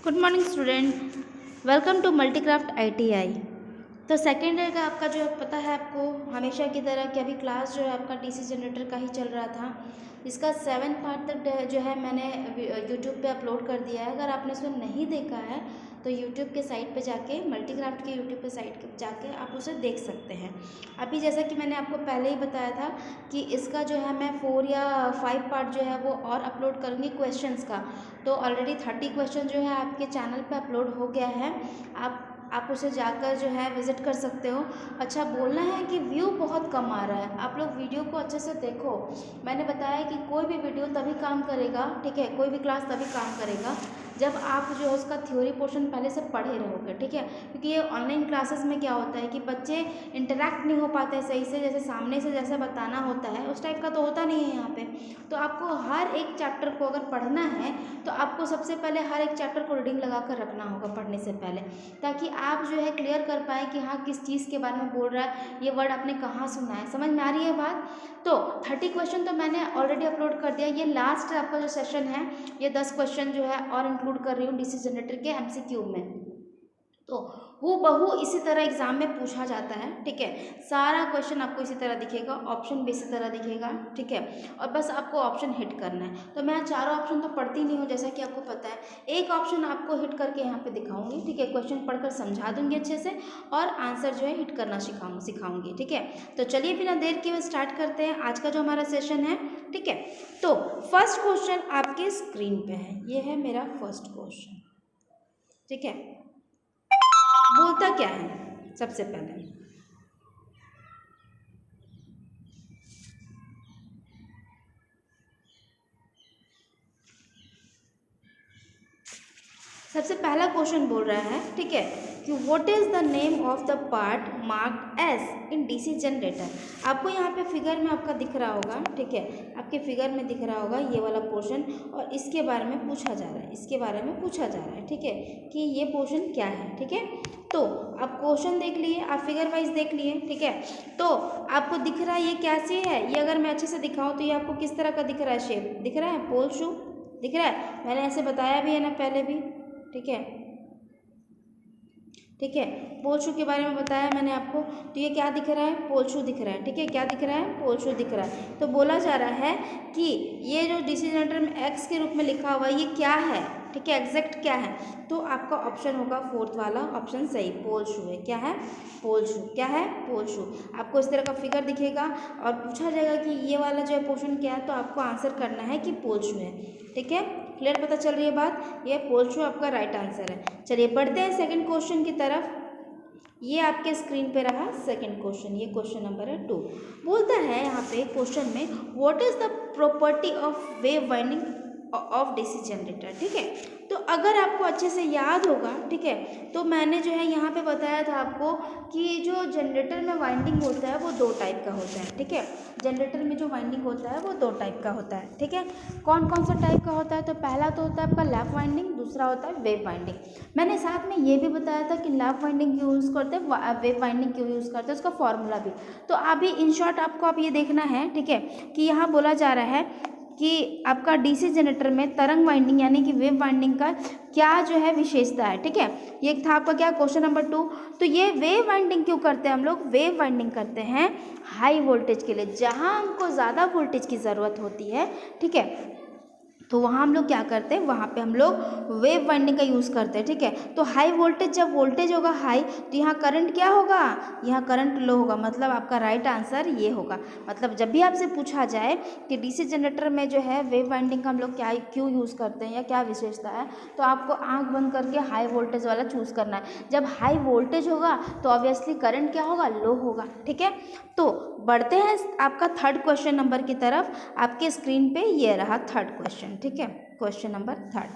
Good morning student, welcome to Multicraft ITI. तो second year का आपका जो है पता है आपको, हमेशा की तरह कि अभी क्लास जो है आपका डीसी जनरेटर का ही चल रहा था। इसका 7 पार्ट तक जो है मैंने यूट्यूब पे अपलोड कर दिया है। अगर आपने उसमें नहीं देखा है तो यूट्यूब के साइट पे जाके, मल्टीक्राफ्ट के यूट्यूब पे साइट पे जाके आप उसे देख सकते हैं। अभी जैसा कि मैंने आपको पहले ही बताया था कि इसका जो है मैं 4 या 5 पार्ट जो है वो और अपलोड करूँगी क्वेश्चंस का। तो ऑलरेडी 30 क्वेश्चन जो है आपके चैनल पे अपलोड हो गया है। आप उसे जाकर जो है विज़िट कर सकते हो। अच्छा, बोलना है कि व्यू बहुत कम आ रहा है, आप लोग वीडियो को अच्छे से देखो। मैंने बताया कि कोई भी वीडियो तभी काम करेगा, ठीक है, कोई भी क्लास तभी काम करेगा जब आप जो है उसका थ्योरी पोर्शन पहले से पढ़े रहोगे, ठीक है। क्योंकि ये ऑनलाइन क्लासेस में क्या होता है कि बच्चे इंटरेक्ट नहीं हो पाते सही से, जैसे सामने से जैसे बताना होता है उस टाइप का तो होता नहीं है यहाँ पे। तो आपको हर एक चैप्टर को अगर पढ़ना है तो आपको सबसे पहले हर एक चैप्टर को रीडिंग लगा कर रखना होगा पढ़ने से पहले, ताकि आप जो है क्लियर कर पाएँ कि हाँ किस चीज़ के बारे में बोल रहा है, ये वर्ड आपने कहाँ सुना है। समझ में आ रही है बात? तो 30 क्वेश्चन तो मैंने ऑलरेडी अपलोड कर दिया। ये लास्ट आपका जो सेशन है, ये 10 क्वेश्चन जो है और इंक्लूड कर रही हूँ डीसी जनरेटर के एमसीक्यू में। तो हूबहू इसी तरह एग्जाम में पूछा जाता है, ठीक है। सारा क्वेश्चन आपको इसी तरह दिखेगा, ऑप्शन भी इसी तरह दिखेगा, ठीक है। और बस आपको ऑप्शन हिट करना है। तो मैं चारों ऑप्शन तो पढ़ती नहीं हूँ, जैसा कि आपको पता है। एक ऑप्शन आपको हिट करके यहाँ पे दिखाऊंगी, ठीक है। क्वेश्चन पढ़कर समझा दूंगी अच्छे से और आंसर जो है हिट करना सिखाऊंगी, ठीक है। तो चलिए बिना देर किए स्टार्ट करते हैं आज का जो हमारा सेशन है, ठीक है। तो फर्स्ट क्वेश्चन आपके स्क्रीन पे है, ये है मेरा फर्स्ट क्वेश्चन, ठीक है। बोलता क्या है सबसे पहले? सबसे पहला क्वेश्चन बोल रहा है, ठीक है, कि what is the name of the part marked S in DC generator. आपको यहाँ पे फिगर में आपका दिख रहा होगा, ठीक है, आपके फिगर में दिख रहा होगा ये वाला पोर्शन, और इसके बारे में पूछा जा रहा है, इसके बारे में पूछा जा रहा है, ठीक है, कि ये पोर्शन क्या है, ठीक है। तो आप क्वेश्चन देख लिए, आप फिगर वाइज देख लिए, ठीक है। तो आपको दिख रहा है ये कैसे है, ये अगर मैं अच्छे से दिखाऊं तो ये आपको किस तरह का दिख रहा है, शेप दिख रहा है, पोल शू दिख रहा है। मैंने ऐसे बताया भी है ना पहले भी, ठीक है, ठीक है। पोल शू के बारे में बताया मैंने आपको। तो ये क्या दिख रहा है, पोल शू दिख रहा है, ठीक है। क्या दिख रहा है, पोल शू दिख रहा है। तो बोला जा रहा है कि ये जो डीसी जनरेटर में एक्स के रूप में लिखा हुआ है ये क्या है, ठीक है, एग्जैक्ट क्या है। तो आपका ऑप्शन होगा फोर्थ वाला ऑप्शन सही, पोल शू है। क्या है, पोल शू। क्या है, पोल शू। आपको इस तरह का फिगर दिखेगा और पूछा जाएगा कि ये वाला जो है पोर्शन क्या है, तो आपको आंसर करना है कि पोल शू है, ठीक है। क्लियर पता चल रही है बात? ये पोल शू आपका राइट आंसर है। चलिए बढ़ते हैं सेकंड क्वेश्चन की तरफ। ये आपके स्क्रीन पे रहा सेकंड क्वेश्चन, ये क्वेश्चन नंबर है 2। बोलता है यहाँ पे क्वेश्चन में, what is the property of wave winding of DC generator, ठीक है। तो अगर आपको अच्छे से याद होगा, ठीक है, तो मैंने जो है यहाँ पे बताया था आपको कि जो जनरेटर में वाइंडिंग होता है वो 2 टाइप का होता है, ठीक है। जनरेटर में जो वाइंडिंग होता है वो 2 टाइप का होता है, ठीक है। कौन कौन सा टाइप का होता है? तो पहला तो होता है आपका लैप वाइंडिंग, दूसरा होता है वेव वाइंडिंग। मैंने साथ में ये भी बताया था कि लैप वाइंडिंग क्यों यूज़ करते हैं, वेव वाइंडिंग क्यों यूज़ करते हैं, उसका फॉर्मूला भी। तो अभी इन शॉर्ट आपको अब ये देखना है, ठीक है, कि यहाँ बोला जा रहा है कि आपका डीसी जनरेटर में तरंग वाइंडिंग यानी कि वेव वाइंडिंग का क्या जो है विशेषता है, ठीक है। ये था आपका क्या, क्वेश्चन नंबर 2। तो ये वेव वाइंडिंग क्यों करते हैं हम लोग? वेव वाइंडिंग करते हैं हाई वोल्टेज के लिए, जहाँ हमको ज़्यादा वोल्टेज की ज़रूरत होती है, ठीक है। तो वहाँ हम लोग क्या करते हैं, वहाँ पे हम लोग वेव वाइंडिंग का यूज़ करते हैं, ठीक है। तो हाई वोल्टेज, जब वोल्टेज होगा हाई तो यहाँ करंट क्या होगा, यहाँ करंट लो होगा, मतलब आपका राइट आंसर ये होगा। मतलब जब भी आपसे पूछा जाए कि डीसी जनरेटर में जो है वेव वाइंडिंग का हम लोग क्या क्यों यूज़ करते हैं या क्या विशेषता है, तो आपको आँख बंद करके हाई वोल्टेज वाला चूज़ करना है। जब हाई वोल्टेज होगा तो ऑब्वियसली करंट क्या होगा, लो होगा, ठीक है। तो बढ़ते हैं आपका थर्ड क्वेश्चन नंबर की तरफ। आपके स्क्रीन पे ये रहा थर्ड क्वेश्चन, ठीक है, क्वेश्चन नंबर 3।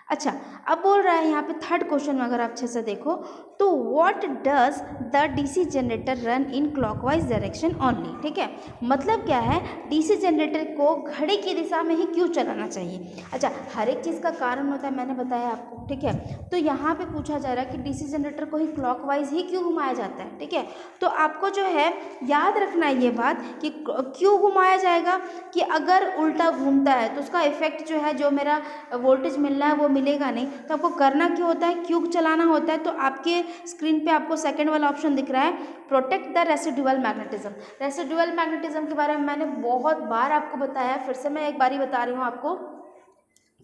अच्छा, अब बोल रहा है यहाँ पे थर्ड क्वेश्चन में अगर आप अच्छे से देखो तो what does the DC generator run in clockwise direction only, ठीक है। मतलब क्या है, डीसी जनरेटर को घड़ी की दिशा में ही क्यों चलाना चाहिए। अच्छा, हर एक चीज़ का कारण होता है, मैंने बताया आपको, ठीक है। तो यहाँ पे पूछा जा रहा है कि डीसी जनरेटर को ही क्लॉकवाइज ही क्यों घुमाया जाता है, ठीक है। तो आपको जो है याद रखना है ये बात कि क्यों घुमाया जाएगा, कि अगर उल्टा घूमता है तो उसका इफेक्ट जो है, जो मेरा वोल्टेज मिलना है वो मिलेगा नहीं। तो आपको करना क्यों होता है, क्यों चलाना होता है। तो आपके स्क्रीन पे आपको सेकंड वाला ऑप्शन दिख रहा है, protect the residual magnetism. Residual magnetism के बारे में मैंने बहुत बार आपको बताया, फिर से मैं एक बार ही बता रही हूँ आपको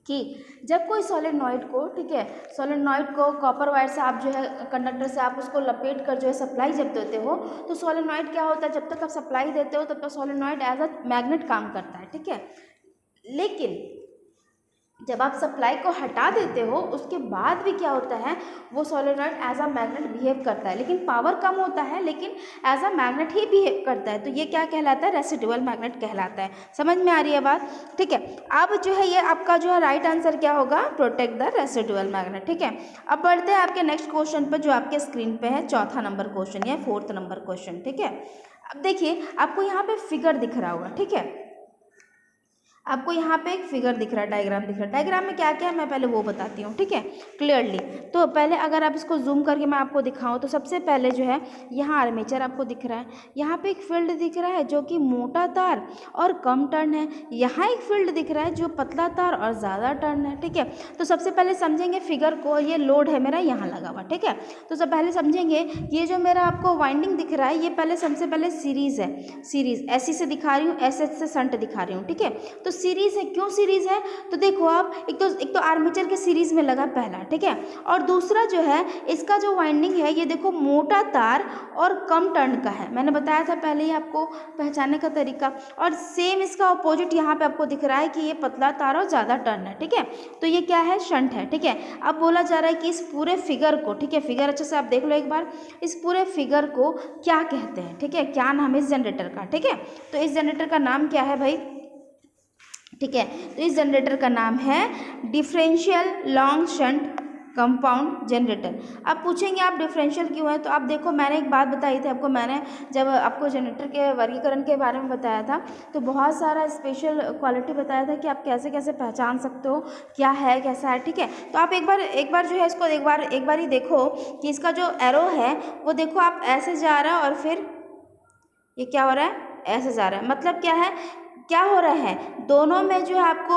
कि जब कोई सोलेनॉइड को, ठीक है, सोलेनॉइड को कॉपर वायर से आप जो है कंडक्टर से आप उसको लपेट कर जो है सप्लाई जब देते हो, तो सोलेनॉइड क्या होता है, जब तक आप सप्लाई देते हो तब तक सोलेनॉइड एज अ मैग्नेट काम करता है, ठीक है। लेकिन जब आप सप्लाई को हटा देते हो उसके बाद भी क्या होता है, वो solenoid as a magnet behave करता है, लेकिन पावर कम होता है, लेकिन एज अ मैग्नेट ही बिहेव करता है। तो ये क्या कहलाता है, रेसिडुअल मैग्नेट कहलाता है। समझ में आ रही है बात, ठीक है। अब जो है ये आपका जो है राइट आंसर क्या होगा, प्रोटेक्ट द रेसिडुअल मैग्नेट, ठीक है। अब बढ़ते हैं आपके नेक्स्ट क्वेश्चन पर, जो आपके स्क्रीन पे है, चौथा नंबर क्वेश्चन या फोर्थ नंबर क्वेश्चन, ठीक है। अब देखिए आपको यहाँ पे फिगर दिख रहा होगा, ठीक है। आपको यहाँ पे एक फिगर दिख रहा है, डायग्राम दिख रहा है। डायग्राम में क्या क्या है मैं पहले वो बताती हूँ, ठीक है, क्लियरली। तो पहले अगर आप इसको जूम करके मैं आपको दिखाऊँ तो सबसे पहले जो है यहाँ आर्मेचर आपको दिख रहा है, यहाँ पे एक फील्ड दिख रहा है जो कि मोटा तार और कम टर्न है, यहाँ एक फील्ड दिख रहा है जो पतला तार और ज़्यादा टर्न है, ठीक है। तो सबसे पहले समझेंगे फिगर को, ये लोड है मेरा यहाँ लगा हुआ, ठीक है। तो सब पहले समझेंगे ये जो मेरा आपको वाइंडिंग दिख रहा है, ये पहले सबसे पहले सीरीज़ है, सीरीज़ ऐसी से दिखा रही हूँ, ऐसे से शंट दिखा रही हूँ, ठीक है। तो सीरीज है, क्यों सीरीज है, तो देखो आप एक तो आर्मेचर के सीरीज में लगा पहला, ठीक है, और दूसरा जो है इसका जो वाइंडिंग है ये देखो मोटा तार और कम टर्न का है, मैंने बताया था पहले ही आपको पहचानने का तरीका। और सेम इसका अपोजिट यहाँ पे आपको दिख रहा है कि ये पतला तार और ज़्यादा टर्न है, ठीक है। तो ये क्या है, शंट है, ठीक है। अब बोला जा रहा है कि इस पूरे फिगर को, ठीक है, फिगर अच्छे से आप देख लो एक बार, इस पूरे फिगर को क्या कहते हैं, ठीक है, क्या नाम है इस जनरेटर का, ठीक है। तो इस जनरेटर का नाम क्या है भाई, ठीक है। तो इस जनरेटर का नाम है differential long shunt compound generator. अब पूछेंगे आप डिफरेंशियल क्यों है, तो आप देखो मैंने एक बात बताई थी आपको, मैंने जब आपको जनरेटर के वर्गीकरण के बारे में बताया था तो बहुत सारा स्पेशल क्वालिटी बताया था कि आप कैसे कैसे पहचान सकते हो क्या है कैसा है, ठीक है। तो आप एक बार जो है इसको एक बार ही देखो कि इसका जो एरो है वो देखो आप ऐसे जा रहा है और फिर ये क्या हो रहा है, ऐसे जा रहा है। मतलब क्या है, क्या हो रहा है, दोनों में जो है आपको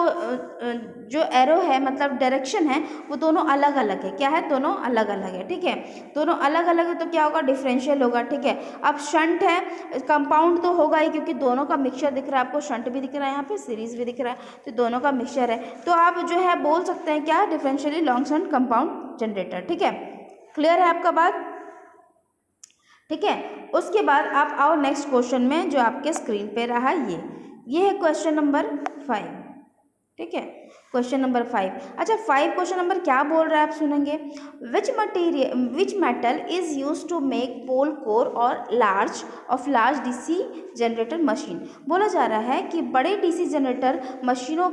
जो एरो है मतलब डायरेक्शन है वो दोनों अलग अलग है, क्या है, दोनों अलग अलग है, ठीक है। दोनों अलग अलग है तो क्या होगा, डिफरेंशियल होगा, ठीक है। अब शंट है, कंपाउंड तो होगा ही क्योंकि दोनों का मिक्सचर दिख रहा है आपको, शंट भी दिख रहा है यहाँ पे, सीरीज भी दिख रहा है, तो दोनों का मिक्सचर है। तो आप जो है बोल सकते हैं क्या, differentially long shunt compound generator, ठीक है। क्लियर है आपका बात, ठीक है। उसके बाद आप आओ नेक्स्ट क्वेश्चन में, जो आपके स्क्रीन पे रहा ये है क्वेश्चन नंबर 5, ठीक है, क्वेश्चन नंबर 5। अच्छा 5 क्वेश्चन नंबर क्या बोल रहा है आप सुनेंगे, which metal is use to make pole core और लार्ज डीसी जनरेटर मशीन। बोला जा रहा है कि बड़े डीसी जनरेटर मशीनों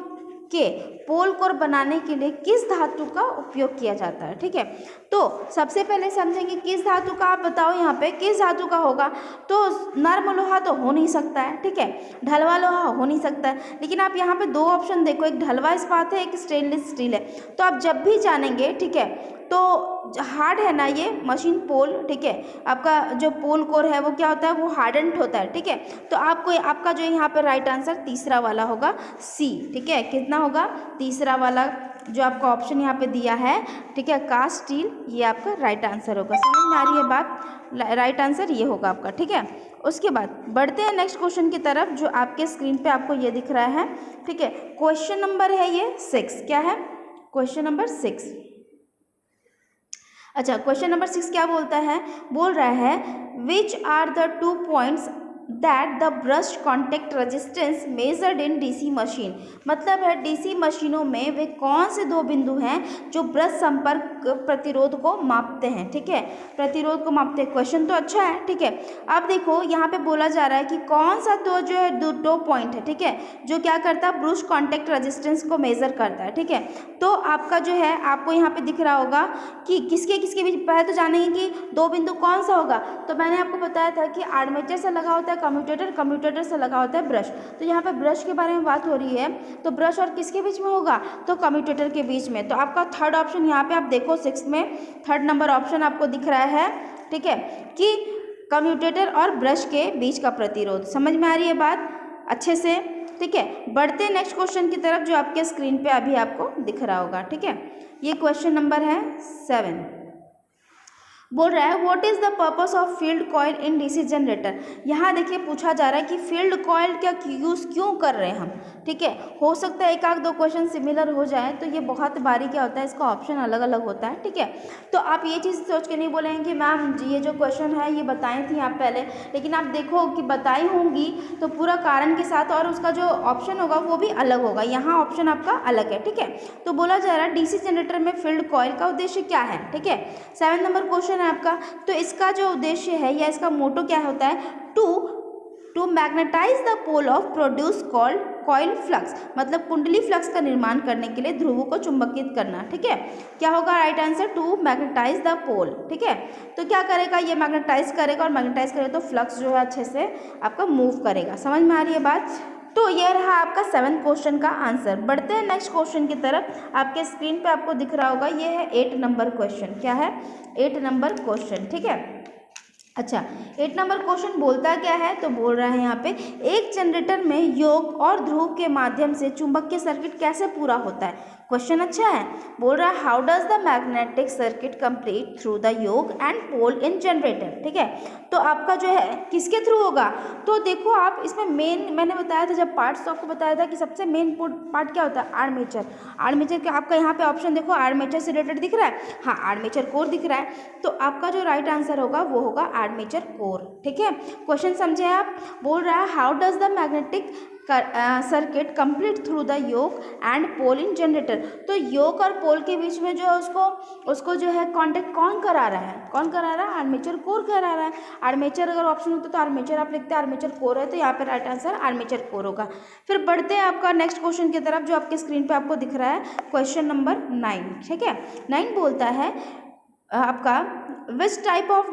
के पोल कोर बनाने के लिए किस धातु का उपयोग किया जाता है, ठीक है। तो सबसे पहले समझेंगे किस धातु का, आप बताओ यहाँ पे किस धातु का होगा, तो नर्म लोहा तो हो नहीं सकता है, ठीक है, ढलवा लोहा हो नहीं सकता है। लेकिन आप यहाँ पे दो ऑप्शन देखो, एक ढलवा इस्पात है, एक स्टेनलेस स्टील है। तो आप जब भी जानेंगे, ठीक है, तो हार्ड है ना ये मशीन पोल, ठीक है, आपका जो पोल कोर है वो क्या होता है, वो हार्डेंड होता है, ठीक है। तो आपको आपका जो यहाँ पे राइट आंसर तीसरा वाला होगा, सी, ठीक है। कितना होगा, तीसरा वाला जो आपका ऑप्शन यहाँ पे दिया है, ठीक है, कास्ट स्टील, ये आपका राइट आंसर होगा। समझ में आ रही है बात, राइट आंसर ये होगा आपका, ठीक है। उसके बाद बढ़ते हैं नेक्स्ट क्वेश्चन की तरफ, जो आपके स्क्रीन पे आपको ये दिख रहा है, ठीक है। क्वेश्चन नंबर है ये 6, क्या है, क्वेश्चन नंबर 6। अच्छा क्वेश्चन नंबर 6 क्या बोलता है, बोल रहा है which are the 2 points that the brush contact resistance measured in DC machine, मतलब है डीसी मशीनों में वे कौन से दो बिंदु हैं जो ब्रश संपर्क प्रतिरोध को मापते हैं। ठीक है, प्रतिरोध को मापते हैं। क्वेश्चन तो अच्छा है। ठीक है, अब देखो यहाँ पे बोला जा रहा है कि कौन सा दो जो है दो पॉइंट है, ठीक है, जो क्या करता है, ब्रश कॉन्टैक्ट रेजिस्टेंस को मेजर करता है। ठीक है, तो आपका जो है आपको यहाँ पे दिख रहा होगा कि किसके किसके बीच, पहले तो जानेंगे कि दो बिंदु कौन सा होगा। तो मैंने आपको बताया था कि आर्मेचर से लगा होता है कम्यूटेटर, कम्यूटेटर से लगा होता है ब्रश। तो यहाँ पे ब्रश के बारे में बात हो रही है, तो ब्रश और किसके बीच में होगा, तो कम्यूटेटर के बीच में। तो आपका थर्ड ऑप्शन यहाँ पे आप देखो 6 में थर्ड नंबर ऑप्शन आपको दिख रहा है। ठीक है, कि कम्यूटेटर और ब्रश के बीच का प्रतिरोध। समझ में आ रही है बात अच्छे से। ठीक है, बढ़ते हैं नेक्स्ट क्वेश्चन की तरफ जो आपके स्क्रीन पे अभी आपको दिख रहा होगा। ठीक है, ये क्वेश्चन नंबर है 7। बोल रहा है what is the purpose of field coil in DC generator. यहाँ देखिए पूछा जा रहा है कि फील्ड कॉइल का यूज़ क्यों कर रहे हैं हम। ठीक है, हो सकता है एक आध दो क्वेश्चन सिमिलर हो जाए, तो ये बहुत बारी क्या होता है, इसका ऑप्शन अलग अलग होता है। ठीक है, तो आप ये चीज़ सोच के नहीं बोलेंगे कि मैम ये जो क्वेश्चन है ये बताई थी आप पहले, लेकिन आप देखो कि बताई होंगी तो पूरा कारण के साथ, और उसका जो ऑप्शन होगा वो भी अलग होगा। यहाँ ऑप्शन आपका अलग है। ठीक है, तो बोला जा रहा है डीसी जनरेटर में फील्ड कॉइल का उद्देश्य क्या है। ठीक है, 7 नंबर क्वेश्चन है आपका। तो इसका जो उद्देश्य है या इसका मोटो क्या होता है, to magnetise the pole of produce called coil flux, मतलब कुंडली फ्लक्स का निर्माण करने के लिए ध्रुवों को चुंबकित करना। ठीक है, क्या होगा right answer, to magnetise the pole. ठीक है, तो क्या करेगा, ये मैग्नेटाइज करेगा, और मैग्नेटाइज करेगा तो फ्लक्स जो है अच्छे से आपका मूव करेगा। समझ में आ रही है बात। तो ये रहा आपका 7 क्वेश्चन का आंसर। बढ़ते हैं नेक्स्ट क्वेश्चन की तरफ। आपके स्क्रीन पे आपको दिख रहा होगा, ये है 8 नंबर क्वेश्चन। क्या है, 8 नंबर क्वेश्चन। ठीक है, अच्छा 8 नंबर क्वेश्चन बोलता क्या है, तो बोल रहा है यहाँ पे एक जनरेटर में योग और ध्रुव के माध्यम से चुंबकीय सर्किट कैसे पूरा होता है। क्वेश्चन अच्छा है। बोल रहा है how does the magnetic circuit complete through the योग एंड पोल इन जनरेटर। ठीक है, तो आपका जो है किसके थ्रू होगा, तो देखो आप इसमें मेन मैंने बताया था, जब पार्ट्स आपको बताया था कि सबसे मेन पार्ट क्या होता है, आर्मेचर। आर्मेचर के आपका यहाँ पे ऑप्शन देखो, आर्मेचर से रिलेटेड दिख रहा है, हाँ आर्मेचर कोर दिख रहा है, तो आपका जो राइट आंसर होगा वो होगा आर्मेचर कोर। ठीक है, क्वेश्चन समझे आप। बोल रहा है how does the magnetic circuit complete through the yoke and pole in generator. तो योक और पोल के बीच में जो है उसको जो है कांटेक्ट कौन करा रहा है, कौन करा रहा है, आर्मेचर कोर करा रहा है। आर्मेचर अगर ऑप्शन होता तो आर्मेचर आप लिखते हैं, आर्मेचर कोर है तो यहाँ पे राइट आंसर आर्मेचर कोर होगा। फिर बढ़ते हैं आपका नेक्स्ट क्वेश्चन की तरफ जो आपके स्क्रीन पे आपको दिख रहा है, क्वेश्चन नंबर 9। ठीक है, 9 बोलता है आपका which type of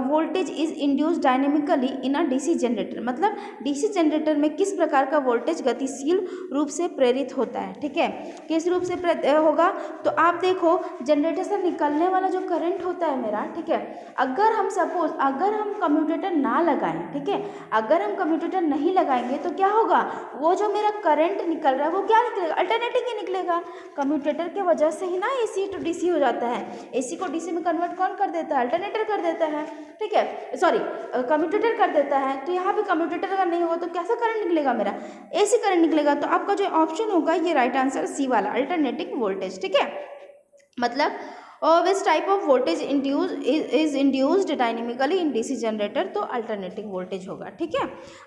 voltage is induce dynamically in a DC generator, मतलब डीसी जनरेटर में किस प्रकार का वोल्टेज गतिशील रूप से प्रेरित होता है। ठीक है, किस रूप से होगा, तो आप देखो जनरेटर से निकलने वाला जो करंट होता है मेरा, ठीक है, अगर हम सपोज अगर हम कम्यूटेटर ना लगाएं, ठीक है, अगर हम कम्यूटेटर नहीं लगाएंगे तो क्या होगा, वो जो मेरा करंट निकल रहा है वो क्या निकलेगा, अल्टरनेटिंग ही निकलेगा। कम्यूटेटर की वजह से ही ना एसी टू डीसी हो जाता है। एसी को डीसी में कन्वर्ट कौन कर देता है, अल्टरनेटर कर देता है। ठीक है, सॉरी कम्यूटेटर कर देता है। तो यहाँ पे कम्यूटेटर अगर नहीं होगा तो कैसा करंट निकलेगा, मेरा एसी करंट निकलेगा। तो आपका जो ऑप्शन होगा ये राइट आंसर सी वाला, अल्टरनेटिंग वोल्टेज। ठीक है, मतलब which type of voltage is induced dynamically in DC generator, तो अल्टरनेटिंग वोल्टेज होगा। ठीक है,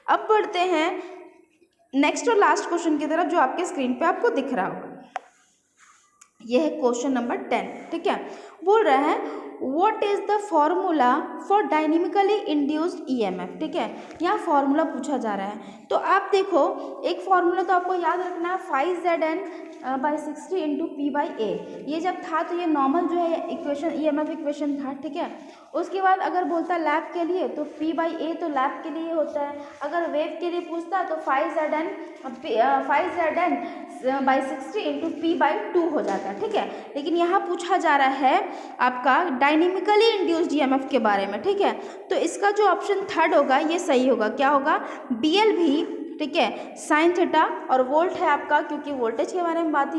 अब बढ़ते हैं नेक्स्ट और लास्ट क्वेश्चन की तरफ जो आपके स्क्रीन पे आपको दिख रहा होगा। यह है क्वेश्चन नंबर 10। ठीक है, बोल रहा है what is the formula for dynamically induced EMF. ठीक है, यहाँ फॉर्मूला पूछा जा रहा है, तो आप देखो एक फॉर्मूला तो आपको याद रखना है 5Zn/60 × P/A। ये जब था तो ये नॉर्मल जो है इक्वेशन ईएमएफ इक्वेशन था। ठीक है, उसके बाद अगर बोलता लैप के लिए तो P/A तो लैप के लिए होता है, अगर वेव के लिए पूछता तो 5Zn/60 × P/2 हो जाता है। ठीक है, लेकिन यहाँ पूछा जा रहा है आपका डायनेमिकली इंड्यूस्ड ईएमएफ के बारे में। ठीक है, तो इसका जो ऑप्शन थर्ड होगा ये सही होगा। क्या होगा, BL भी। ठीक है, साइन थीटा और वोल्ट है आपका, क्योंकि वोल्टेज के बारे में बात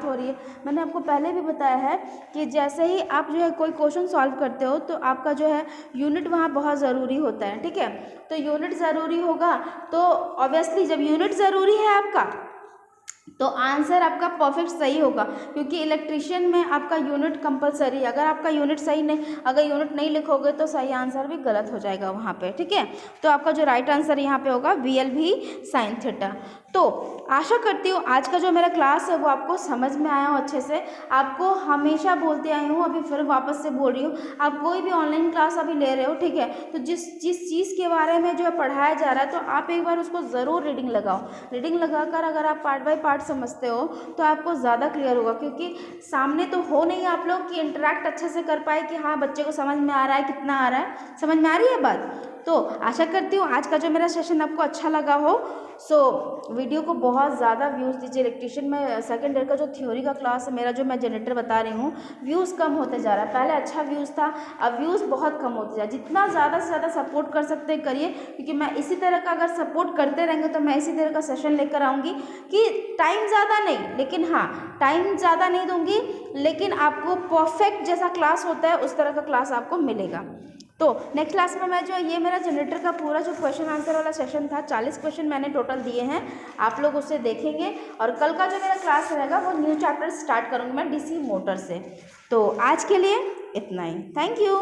हो रही है। मैंने आपको पहले भी बताया है कि जैसे ही आप जो है कोई क्वेश्चन सॉल्व करते हो तो आपका जो है यूनिट वहाँ बहुत ज़रूरी होता है। ठीक है, तो यूनिट ज़रूरी होगा तो ऑब्वियसली जब यूनिट ज़रूरी है आपका तो आंसर आपका परफेक्ट सही होगा, क्योंकि इलेक्ट्रिशियन में आपका यूनिट कंपलसरी है। अगर आपका यूनिट सही नहीं, अगर यूनिट नहीं लिखोगे तो सही आंसर भी गलत हो जाएगा वहाँ पे, ठीक है। तो आपका जो राइट आंसर यहाँ पे होगा VLV साइन थीटा। तो आशा करती हूँ आज का जो मेरा क्लास है वो आपको समझ में आया हो अच्छे से। आपको हमेशा बोलते आई हूँ, अभी फिर वापस से बोल रही हूँ, आप कोई भी ऑनलाइन क्लास अभी ले रहे हो, ठीक है, तो जिस चीज़ के बारे में जो पढ़ाया जा रहा है तो आप एक बार उसको ज़रूर रीडिंग लगाओ। रीडिंग लगाकर अगर आप पार्ट बाय पार्ट समझते हो तो आपको ज़्यादा क्लियर होगा, क्योंकि सामने तो हो नहीं आप लोग कि इंटरेक्ट अच्छे से कर पाए कि हाँ बच्चे को समझ में आ रहा है, कितना आ रहा है, समझ में आ रही है बात। तो आशा करती हूँ आज का जो मेरा सेशन आपको अच्छा लगा हो। सो वीडियो को बहुत ज़्यादा व्यूज़ दीजिए। इलेक्ट्रिशियन में सेकंड ईयर का जो थ्योरी का क्लास है मेरा, जो मैं जनरेटर बता रही हूँ, व्यूज़ कम होते जा रहा है। पहले अच्छा व्यूज़ था, अब व्यूज़ बहुत कम होते जा रहा है। जितना ज़्यादा से ज़्यादा सपोर्ट कर सकते हैं करिए, क्योंकि मैं इसी तरह का अगर सपोर्ट करते रहेंगे तो मैं इसी तरह का सेशन लेकर आऊँगी कि टाइम ज़्यादा नहीं, लेकिन हाँ टाइम ज़्यादा नहीं दूँगी, लेकिन आपको परफेक्ट जैसा क्लास होता है उस तरह का क्लास आपको मिलेगा। तो नेक्स्ट क्लास में मैं जो ये मेरा जनरेटर का पूरा जो क्वेश्चन आंसर वाला सेशन था, 40 क्वेश्चन मैंने टोटल दिए हैं, आप लोग उससे देखेंगे। और कल का जो मेरा क्लास रहेगा वो न्यू चैप्टर स्टार्ट करूँगी मैं DC मोटर से। तो आज के लिए इतना ही, थैंक यू।